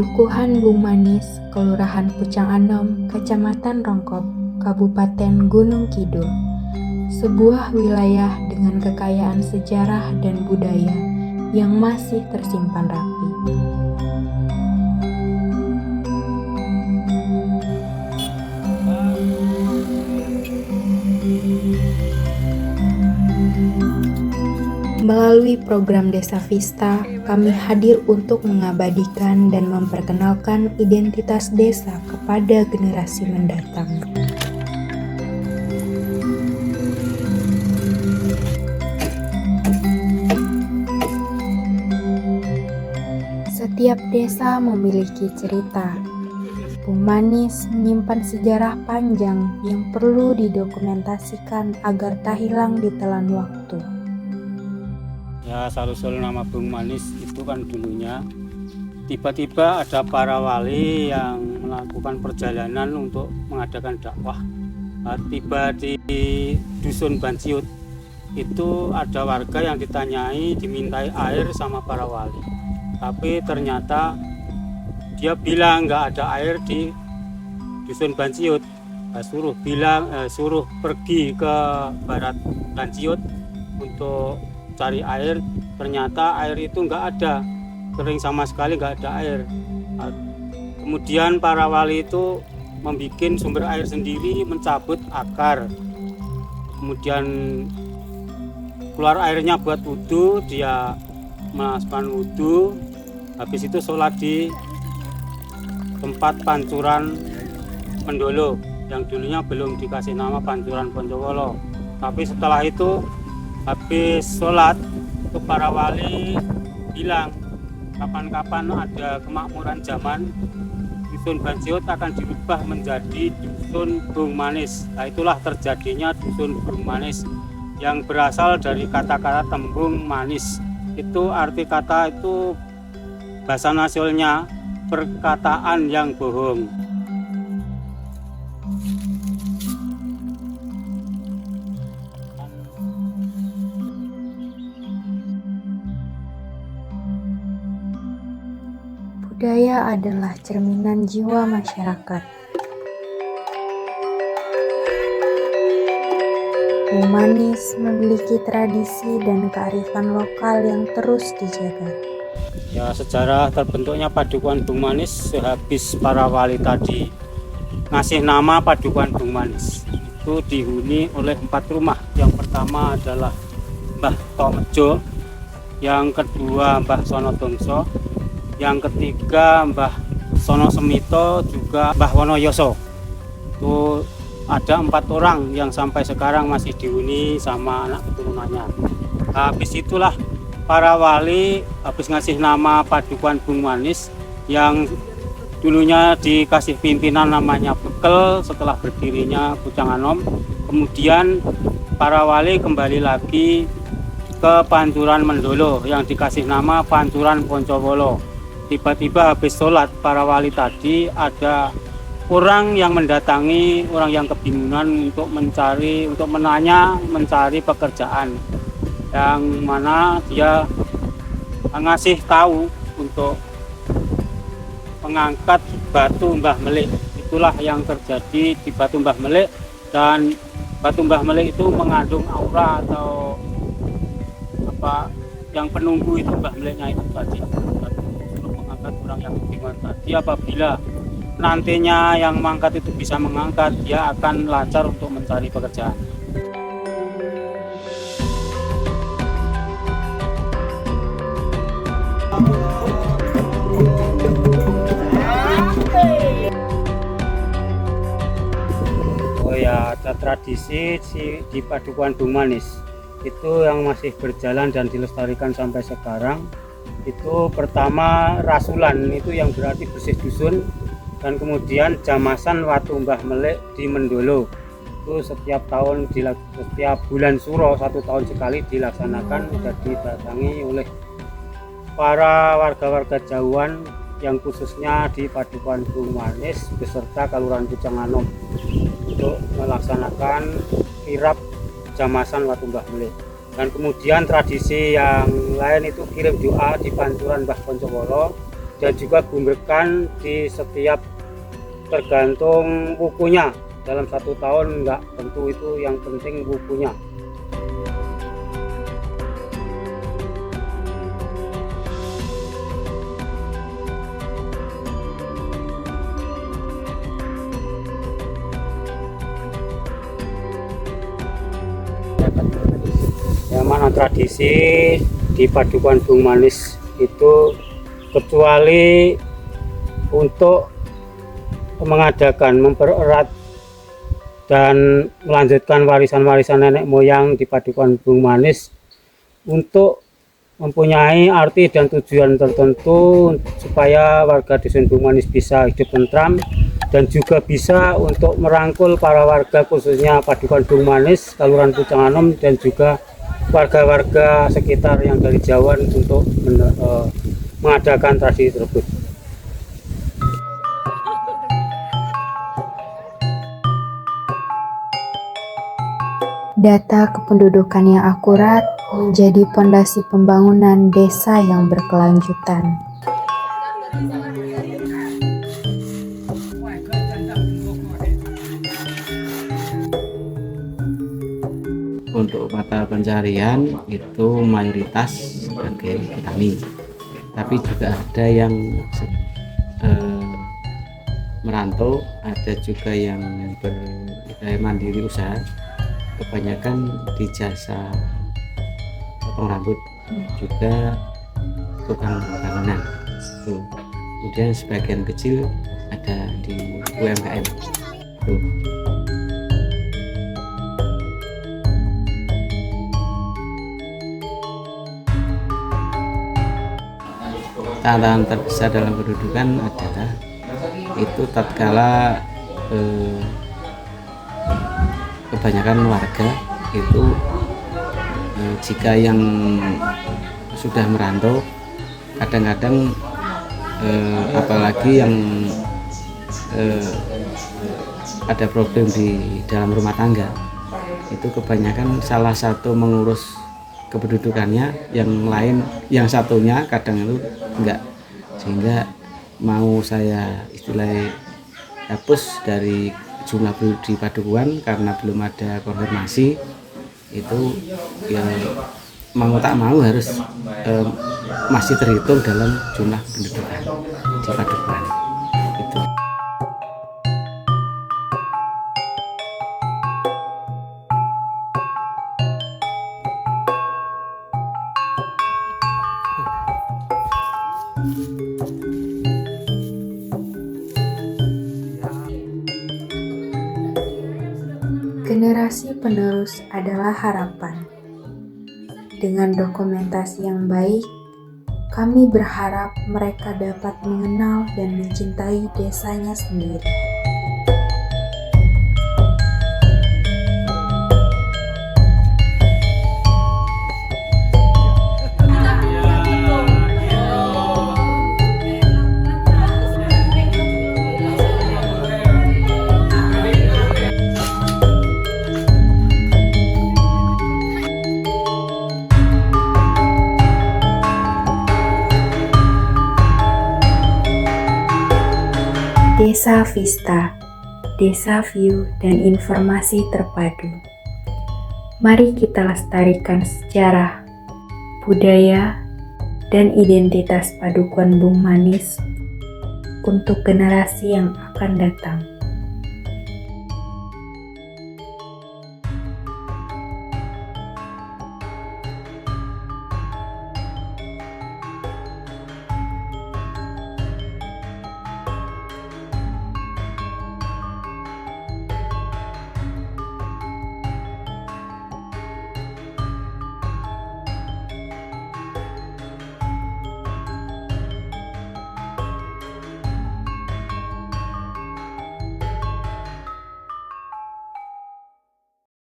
Padukuhan Bung Manis, Kelurahan Pucang Anom, Kecamatan Rongkop, Kabupaten Gunung Kidul. Sebuah wilayah dengan kekayaan sejarah dan budaya yang masih tersimpan rapi. Melalui program Desa Vista, kami hadir untuk mengabadikan dan memperkenalkan identitas desa kepada generasi mendatang. Setiap desa memiliki cerita. Bung Manis menyimpan sejarah panjang yang perlu didokumentasikan agar tak hilang di telan waktu. Ya, asal-usul nama Bung Manis itu kan dulunya tiba-tiba ada para wali yang melakukan perjalanan untuk mengadakan dakwah. Tiba di Dusun Banciut itu ada warga yang ditanyai dimintai air sama para wali, tapi ternyata dia bilang nggak ada air di Dusun Banciut. Suruh pergi ke barat Banciut untuk cari air. Ternyata air itu nggak ada, kering sama sekali, nggak ada air. Kemudian para wali itu membuat sumber air sendiri, mencabut akar, kemudian keluar airnya buat wudhu. Dia melakukan wudhu, habis itu sholat di tempat Pancuran Mendolo yang dulunya belum dikasih nama Pancuran Poncowolo. Tapi setelah itu habis sholat, itu para wali bilang kapan-kapan ada kemakmuran zaman, Dusun Banciut akan dirubah menjadi Dusun Bung Manis. Nah, itulah terjadinya Dusun Bung Manis yang berasal dari kata-kata tembung manis. Itu arti kata itu bahasa nasionalnya perkataan yang bohong. Budaya adalah cerminan jiwa masyarakat. Bung Manis memiliki tradisi dan kearifan lokal yang terus dijaga. Ya, sejarah terbentuknya Padukuhan Bung Manis sehabis para wali tadi ngasih nama Padukuhan Bung Manis. Itu dihuni oleh 4 rumah. Yang pertama adalah Mbah Tomejo, yang kedua Mbah Sonodongso, yang ketiga Mbah Sono Semito, juga Mbah Wonoyoso. Itu ada 4 orang yang sampai sekarang masih dihuni sama anak keturunannya. Habis itulah para wali habis ngasih nama Padukuhan Bung Manis yang dulunya dikasih pimpinan namanya Bekel setelah berdirinya Pucang Anom. Kemudian para wali kembali lagi ke Pancuran Mendolo yang dikasih nama Pancuran Poncowolo. Tiba-tiba habis sholat para wali tadi ada orang yang mendatangi, orang yang kebingungan untuk mencari pekerjaan, yang mana dia ngasih tahu untuk mengangkat batu Mbah Melik. Itulah yang terjadi di batu Mbah Melik, dan batu Mbah Melik itu mengandung aura atau apa yang penunggu itu Mbah Meliknya itu tadi. Orang yang kebingungan tadi, apabila nantinya yang mengangkat itu bisa mengangkat, dia akan lancar untuk mencari pekerjaan. Oh ya, ada tradisi di Padukuhan Bung Manis itu yang masih berjalan dan dilestarikan sampai sekarang. Itu pertama rasulan, itu yang berarti bersih dusun, dan kemudian jamasan watu Mbah Melik di Mendolo. Itu setiap bulan Suro 1 tahun sekali dilaksanakan dan didatangi oleh para warga-warga jauhan yang khususnya di Padukuhan Bung Manis beserta Kelurahan Pucang Anom untuk melaksanakan kirap jamasan watu Mbah Melik. Dan kemudian tradisi yang lain itu kirim doa di Pancuran Mbah Poncowolo dan juga gumberkan di setiap tergantung wukunya. Dalam 1 tahun enggak tentu, itu yang penting wukunya. Yang mana tradisi di Padukuhan Bung Manis itu, kecuali untuk mengadakan, mempererat dan melanjutkan warisan-warisan nenek moyang di Padukuhan Bung Manis, untuk mempunyai arti dan tujuan tertentu supaya warga Dusun Bung Manis bisa hidup tentram, dan juga bisa untuk merangkul para warga khususnya Padukuhan Bung Manis, Kelurahan Pucang Anom, dan juga warga-warga sekitar yang dari Jawa untuk mengadakan tradisi tersebut. Data kependudukan yang akurat menjadi pondasi pembangunan desa yang berkelanjutan. Untuk mata pencarian itu mayoritas sebagai petani, tapi juga ada yang merantau, ada juga yang mandiri usaha. Kebanyakan di jasa potong rambut, juga tukang bangunan. Kemudian sebagian kecil ada di UMKM. Tantangan terbesar dalam kependudukan adalah itu tatkala kebanyakan warga itu jika yang sudah merantau, kadang-kadang apalagi yang ada problem di dalam rumah tangga, itu kebanyakan salah satu mengurus kependudukannya, yang lain, yang satunya kadang itu enggak, sehingga mau saya istilahnya hapus dari jumlah penduduk di Padukuhan karena belum ada konfirmasi, itu ya mau tak mau harus masih terhitung dalam jumlah pendudukan di Padukuhan itu. Generasi penerus adalah harapan. Dengan dokumentasi yang baik, kami berharap mereka dapat mengenal dan mencintai desanya sendiri. Desa Vista, Desa View, dan informasi terpadu. Mari kita lestarikan sejarah, budaya, dan identitas Padukuhan Bung Manis untuk generasi yang akan datang.